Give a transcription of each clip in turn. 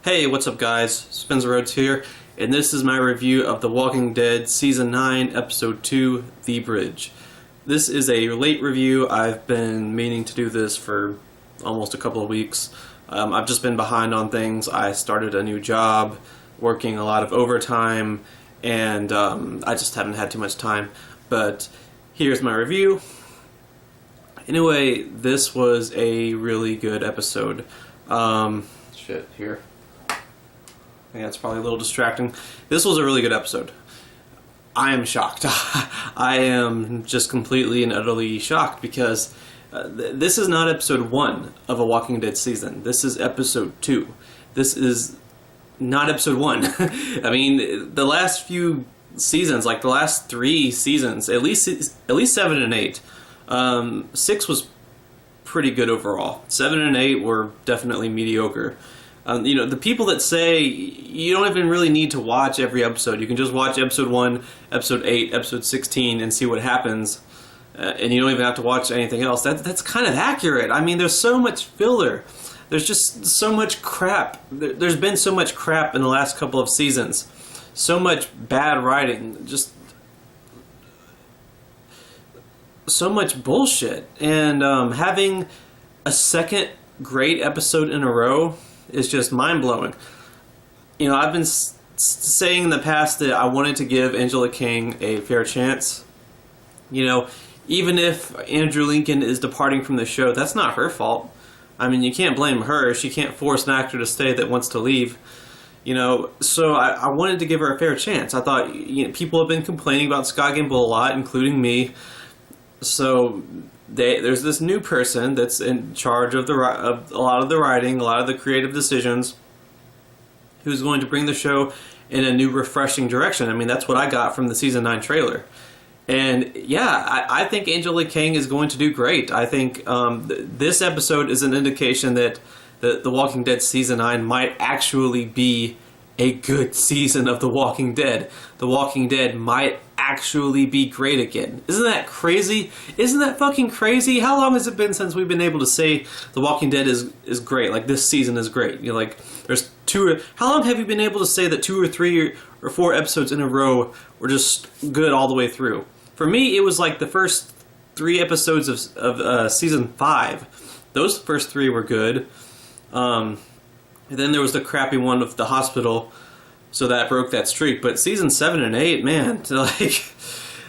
Hey, what's up guys? Spencer Rhodes here, and this is my review of The Walking Dead Season 9, Episode 2, The Bridge. This is a late review. I've been meaning to do this for almost a couple of weeks. I've just been behind on things. I started a new job, working a lot of overtime, and I just haven't had too much time. But here's my review. Anyway, this was a really good episode. Shit, here. Yeah, it's probably a little distracting. This was a really good episode. I am shocked. I am just completely and utterly shocked because this is not episode 1 of a Walking Dead season. This is episode 2. This is not episode 1. I mean, the last few seasons, like the last 3 seasons, at least 7 and 8, 6 was pretty good overall. 7 and 8 were definitely mediocre. The people that say you don't even really need to watch every episode. You can just watch episode 1, episode 8, episode 16 and see what happens. And you don't even have to watch anything else. That's kind of accurate. I mean, there's so much filler. There's just so much crap. There's been so much crap in the last couple of seasons. So much bad writing. Just so much bullshit. And having a second great episode in a row is just mind-blowing. I've been saying in the past that I wanted to give Angela King a fair chance. Even if Andrew Lincoln is departing from the show, that's not her fault. I mean, you can't blame her. She can't force an actor to stay that wants to leave. So I wanted to give her a fair chance. I thought, people have been complaining about Scott Gimple a lot, including me. So there's this new person that's in charge of a lot of the writing, a lot of the creative decisions, who's going to bring the show in a new, refreshing direction. I mean, that's what I got from the Season 9 trailer. And yeah, I think Angela King is going to do great. I think this episode is an indication that The Walking Dead Season 9 might actually be a good season of The Walking Dead. The Walking Dead might actually be great again. Isn't that crazy? Isn't that fucking crazy? How long has it been since we've been able to say The Walking Dead is great? Like, this season is great. There's how long have you been able to say that 2 or 3 or 4 episodes in a row were just good all the way through? For me, it was like the first 3 episodes of season 5. Those first 3 were good. And then there was the crappy one of the hospital, so that broke that streak. But season 7 and 8, man,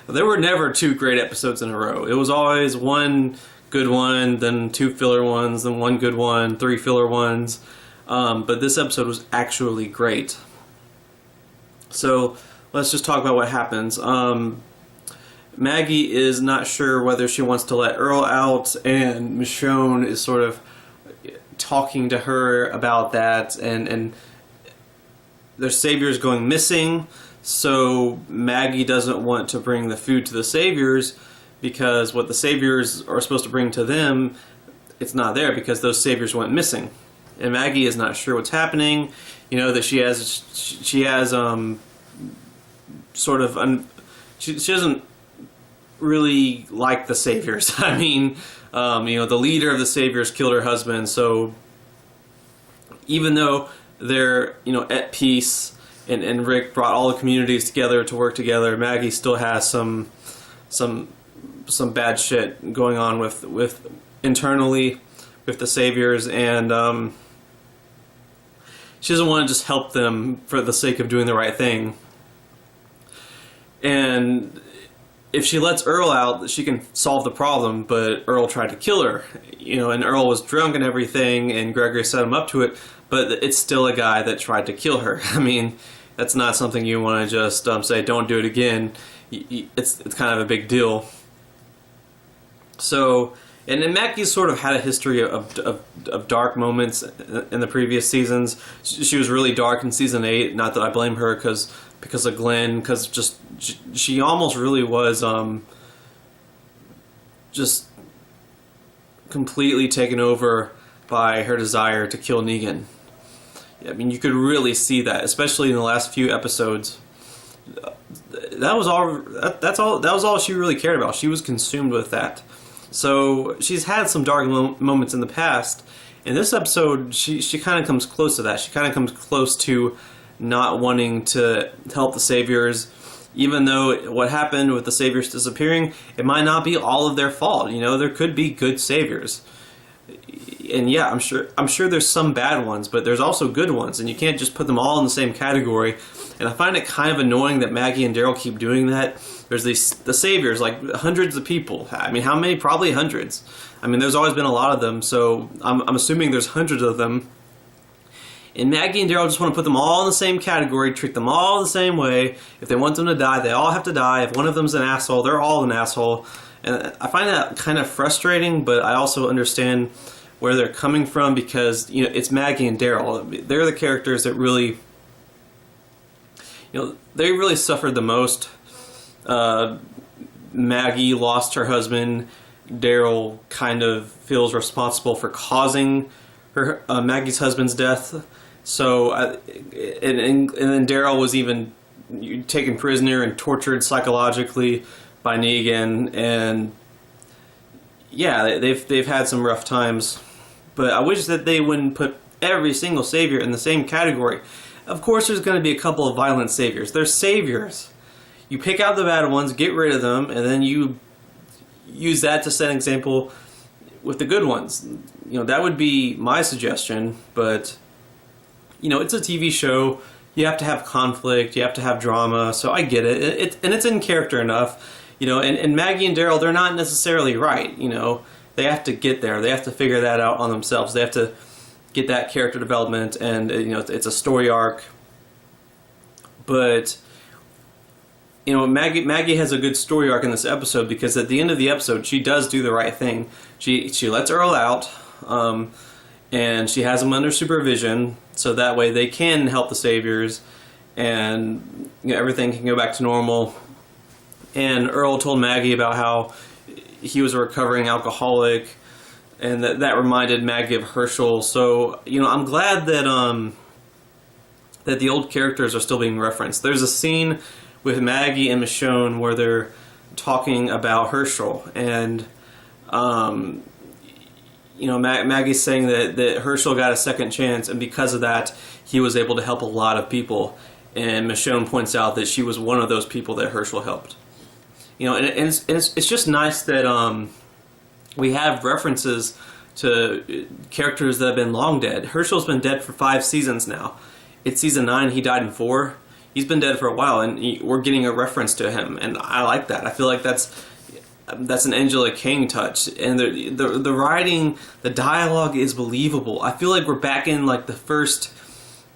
there were never 2 great episodes in a row. It was always 1 good one, then 2 filler ones, then 1 good one, 3 filler ones. But this episode was actually great. So let's just talk about what happens. Maggie is not sure whether she wants to let Earl out, and Michonne is sort of talking to her about that, and their savior's going missing, so Maggie doesn't want to bring the food to the saviors because what the saviors are supposed to bring to them, it's not there because those saviors went missing. And Maggie is not sure what's happening, that she doesn't really like the saviors. I mean, the leader of the saviors killed her husband, so even though they're at peace and Rick brought all the communities together to work together, Maggie still has some bad shit going on with internally with the saviors, and she doesn't want to just help them for the sake of doing the right thing. And if she lets Earl out, she can solve the problem, but Earl tried to kill her, and Earl was drunk and everything, and Gregory set him up to it, but it's still a guy that tried to kill her. I mean, that's not something you want to just say, don't do it again. It's kind of a big deal. So, and then Maggie's sort of had a history of dark moments in the previous seasons. She was really dark in season 8, not that I blame her because of Glenn, because she almost really was just completely taken over by her desire to kill Negan. I mean, you could really see that, especially in the last few episodes. That was all she really cared about. She was consumed with that. So she's had some dark moments in the past, In this episode, she kind of comes close to that. She kind of comes close to not wanting to help the Saviors, even though what happened with the Saviors disappearing, it might not be all of their fault. You know, there could be good Saviors. And yeah, I'm sure there's some bad ones, but there's also good ones, and you can't just put them all in the same category. And I find it kind of annoying that Maggie and Daryl keep doing that. There's the Saviors, like hundreds of people. I mean, how many? Probably hundreds. I mean, there's always been a lot of them, so I'm assuming there's hundreds of them. And Maggie and Daryl just want to put them all in the same category, treat them all the same way. If they want them to die, they all have to die. If one of them's an asshole, they're all an asshole. And I find that kind of frustrating, but I also understand where they're coming from, because, you know, it's Maggie and Daryl. They're the characters that really, you know, they really suffered the most. Maggie lost her husband. Daryl kind of feels responsible for causing her Maggie's husband's death. So, and then Daryl was even taken prisoner and tortured psychologically by Negan, and yeah, they've had some rough times. But I wish that they wouldn't put every single Savior in the same category. Of course, there's going to be a couple of violent Saviors. They're Saviors. You pick out the bad ones, get rid of them, and then you use that to set an example with the good ones. You know, that would be my suggestion, but, you know, it's a TV show. You have to have conflict, you have to have drama, so I get it. And it's in character enough. You know, and Maggie and Daryl, they're not necessarily right, you know. They have to get there. They have to figure that out on themselves. They have to get that character development, and, you know, it's a story arc. But, you know, Maggie has a good story arc in this episode, because at the end of the episode, she does do the right thing. She lets Earl out, and she has him under supervision, so that way they can help the Saviors, and, you know, everything can go back to normal. And Earl told Maggie about how he was a recovering alcoholic, and that reminded Maggie of Herschel. So, you know, I'm glad that that the old characters are still being referenced. There's a scene with Maggie and Michonne where they're talking about Herschel, and you know, Maggie's saying that Herschel got a second chance, and because of that, he was able to help a lot of people. And Michonne points out that she was one of those people that Herschel helped. You know, and it's just nice that we have references to characters that have been long dead. Herschel's been dead for 5 seasons now. It's season 9. He died in 4. He's been dead for a while, and we're getting a reference to him, and I like that. I feel like that's an Angela Kang touch, and the writing, the dialogue is believable. I feel like we're back in like the first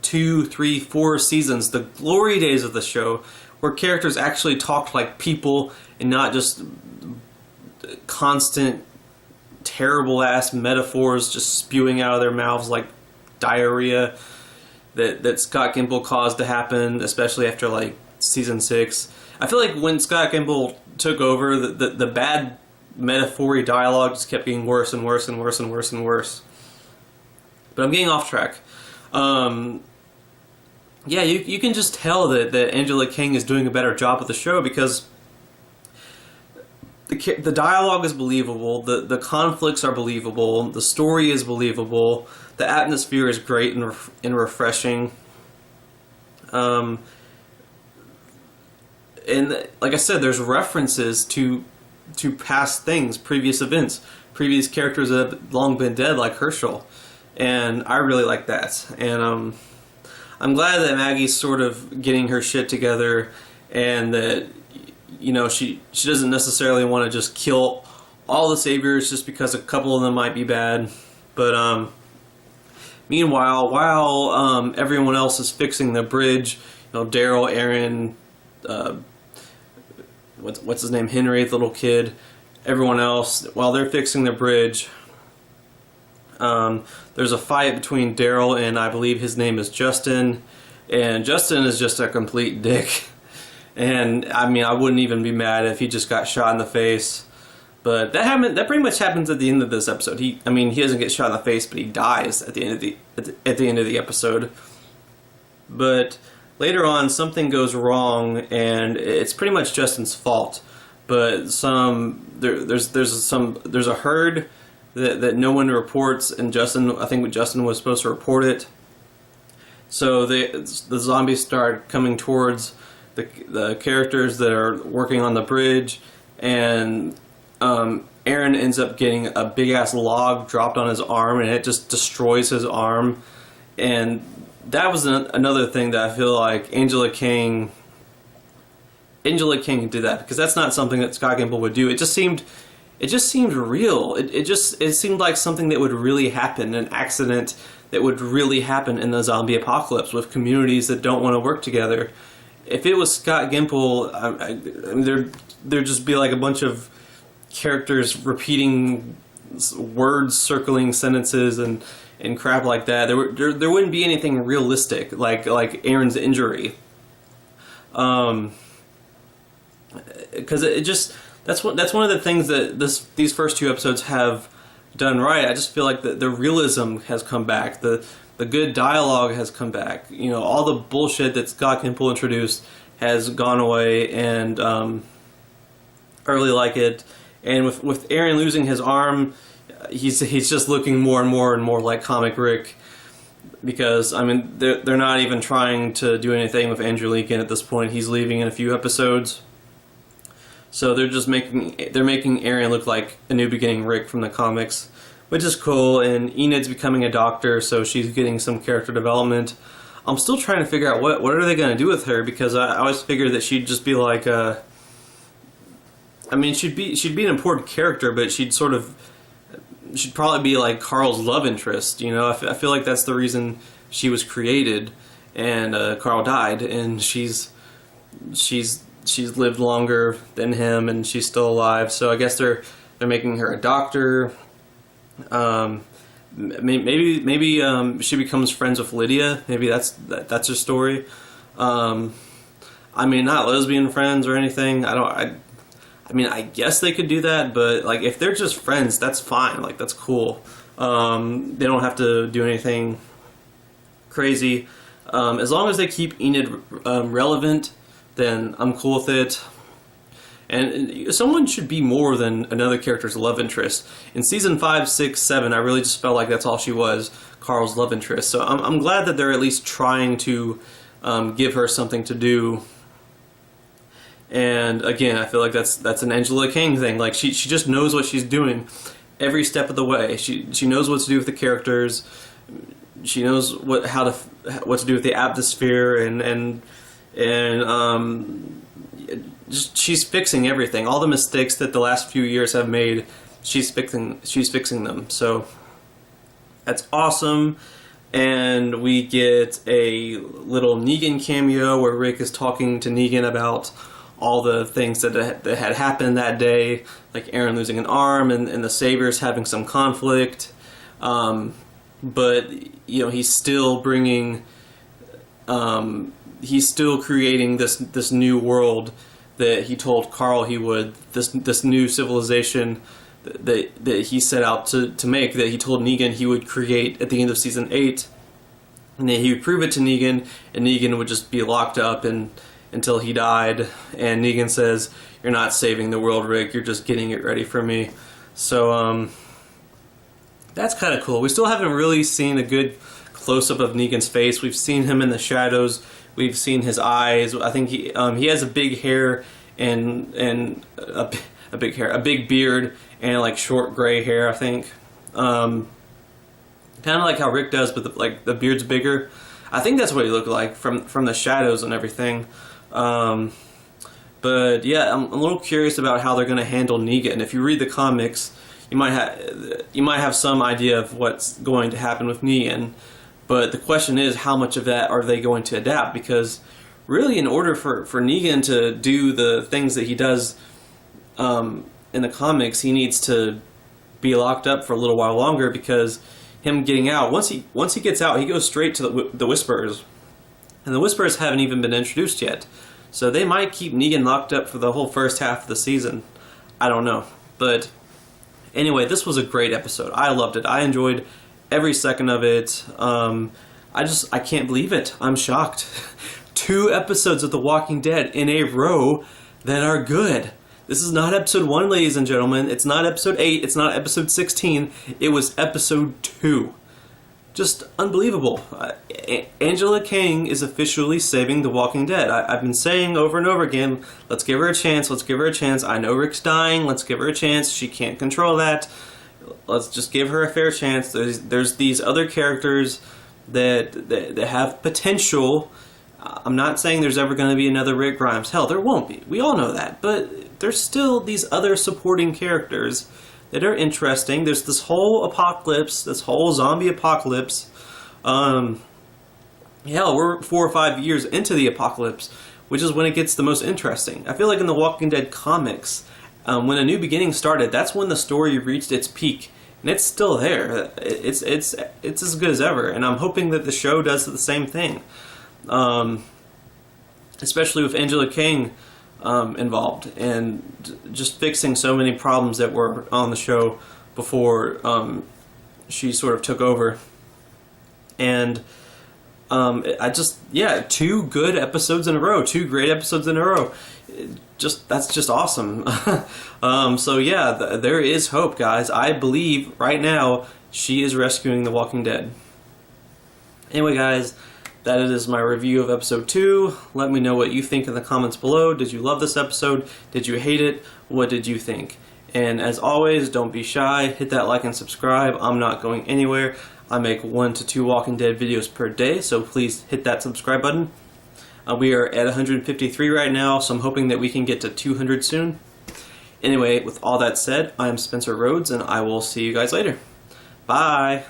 2, 3, 4 seasons, the glory days of the show, where characters actually talked like people and not just constant terrible ass metaphors just spewing out of their mouths like diarrhea that Scott Gimple caused to happen, especially after like season 6. I feel like when Scott Gimple took over, the bad metaphor-y dialogue just kept getting worse and worse and worse and worse and worse. But I'm getting off track. Yeah, you can just tell that Angela Kang is doing a better job with the show, because the dialogue is believable, the conflicts are believable, the story is believable, the atmosphere is great and refreshing. And like I said, there's references to past things, previous events, previous characters that have long been dead, like Herschel, and I really like that. And I'm glad that Maggie's sort of getting her shit together, and that, you know, she doesn't necessarily want to just kill all the Saviors just because a couple of them might be bad. But meanwhile, while everyone else is fixing the bridge, you know, Daryl, Aaron, what's his name, Henry, the little kid, everyone else, while they're fixing the bridge, there's a fight between Daryl and I believe his name is Justin, and Justin is just a complete dick. And I mean, I wouldn't even be mad if he just got shot in the face. But that pretty much happens at the end of this episode. He doesn't get shot in the face, but he dies at the end of the episode. But later on, something goes wrong, and it's pretty much Justin's fault. But there's a herd that no one reports, and I think Justin was supposed to report it. So the zombies start coming towards the characters that are working on the bridge, and Aaron ends up getting a big ass log dropped on his arm, and it just destroys his arm. And that was another thing that I feel like Angela Kang did that, because that's not something that Scott Gimple would do. It just seemed real. It seemed like something that would really happen, an accident that would really happen in the zombie apocalypse with communities that don't want to work together. If it was Scott Gimple, I mean, there'd just be like a bunch of characters repeating words, circling sentences, and crap like that. There wouldn't be anything realistic like Aaron's injury. Because that's one of the things that these first two episodes have done right. I just feel like the realism has come back, the good dialogue has come back. You know, all the bullshit that Scott Gimple introduced has gone away, and I really like it. And with Aaron losing his arm, he's just looking more and more like Comic Rick, because I mean they're not even trying to do anything with Andrew Lincoln at this point. He's leaving in a few episodes. So they're making Aaron look like a New Beginning Rick from the comics, which is cool. And Enid's becoming a doctor, so she's getting some character development. I'm still trying to figure out what are they going to do with her, because I always figured that she'd just be like I mean, she'd be an important character, but she'd probably be like Carl's love interest. You know, I feel like that's the reason she was created, and Carl died, and she's lived longer than him, and she's still alive. So I guess they're making her a doctor. Maybe she becomes friends with Lydia. Maybe that's her story. I mean, not lesbian friends or anything. I mean, I guess they could do that, but like if they're just friends, that's fine. Like that's cool. They don't have to do anything crazy. As long as they keep Enid relevant, then I'm cool with it. And someone should be more than another character's love interest. In season 5, 6, 7, I really just felt like that's all she was, Carl's love interest. So I'm glad that they're at least trying to give her something to do. And again, I feel like that's an Angela Kang thing. Like she just knows what she's doing every step of the way. She knows what to do with the characters. She knows what to do with the atmosphere, and just she's fixing everything. All the mistakes that the last few years have made, she's fixing them. So that's awesome. And we get a little Negan cameo where Rick is talking to Negan about all the things that had happened that day, like Aaron losing an arm and the Saviors having some conflict. But you know, he's still bringing. He's still creating this new world that he told Carl he would. This new civilization that he set out to make, that he told Negan he would create at the end of season 8, and then he would prove it to Negan, and Negan would just be locked up until he died. And Negan says, "You're not saving the world, Rick. You're just getting it ready for me." So that's kind of cool. We still haven't really seen a good close-up of Negan's face. We've seen him in the shadows. We've seen his eyes. I think he has a big hair and a big beard, and like short gray hair, I think. Kind of like how Rick does, but the beard's bigger. I think that's what he looked like from the shadows and everything. But yeah, I'm a little curious about how they're going to handle Negan. If you read the comics, you might have some idea of what's going to happen with Negan. But the question is, how much of that are they going to adapt? Because really, in order for Negan to do the things that he does in the comics, he needs to be locked up for a little while longer, because him getting out, once he gets out, he goes straight to the Whisperers. And the Whisperers haven't even been introduced yet. So they might keep Negan locked up for the whole first half of the season. I don't know. But anyway, this was a great episode. I loved it. I enjoyed every second of it. I can't believe it. I'm shocked. 2 episodes of The Walking Dead in a row that are good. This is not episode 1, ladies and gentlemen. It's not episode 8. It's not episode 16. It was episode 2. Just unbelievable. Angela Kang is officially saving The Walking Dead. I've been saying over and over again, let's give her a chance, let's give her a chance. I know Rick's dying, let's give her a chance. She can't control that. Let's just give her a fair chance. There's these other characters that have potential. I'm not saying there's ever going to be another Rick Grimes. Hell, there won't be. We all know that. But there's still these other supporting characters that are interesting. There's this whole apocalypse, this whole zombie apocalypse. Hell, we're 4 or 5 years into the apocalypse, which is when it gets the most interesting. I feel like in the Walking Dead comics, when A New Beginning started, that's when the story reached its peak, and it's still there. It's as good as ever, and I'm hoping that the show does the same thing. Especially with Angela Kang involved, and just fixing so many problems that were on the show before she sort of took over. And two good episodes in a row, 2 great episodes in a row. That's just awesome. So yeah, there is hope, guys. I believe right now she is rescuing The Walking Dead. Anyway, guys, that is my review of episode 2. Let me know what you think in the comments below. Did you love this episode? Did you hate it? What did you think? And as always, don't be shy. Hit that like and subscribe. I'm not going anywhere. I make 1 to 2 Walking Dead videos per day, so please hit that subscribe button. We are at 153 right now, so I'm hoping that we can get to 200 soon. Anyway, with all that said, I'm Spencer Rhodes, and I will see you guys later. Bye!